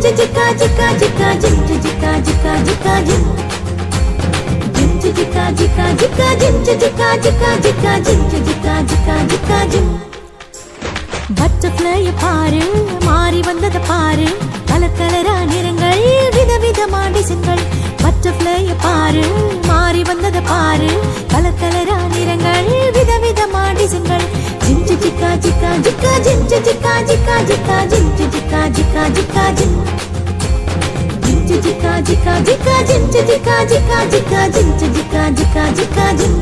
jika jika jika jim jika jika jika jim jim jika jika jika jim jika jika jika jim jika jika jika jim butterfly பாரு மாறி வந்தது பாரு colour கலரா நிறங்கள் விதவிதமா டிசைன்கள் butterfly பாரு மாறி வந்தது பாரு கலர் கலரா நிறங்கள் விதவிதமா டிசைன்கள் ஜிம் ஜிகா ஜிகா ஜிகா ஜிம் ஜிகா ஜிகா ஜிகா ஜிம் ஜிகா ஜிகா ஜிகா ஜிம் ஜிம் ஜிகா ஜிகா ஜிகா ஜிம் ஜிகா ஜிகா ஜிகா ஜிம் ஜிகா ஜிகா ஜிகா ஜிம்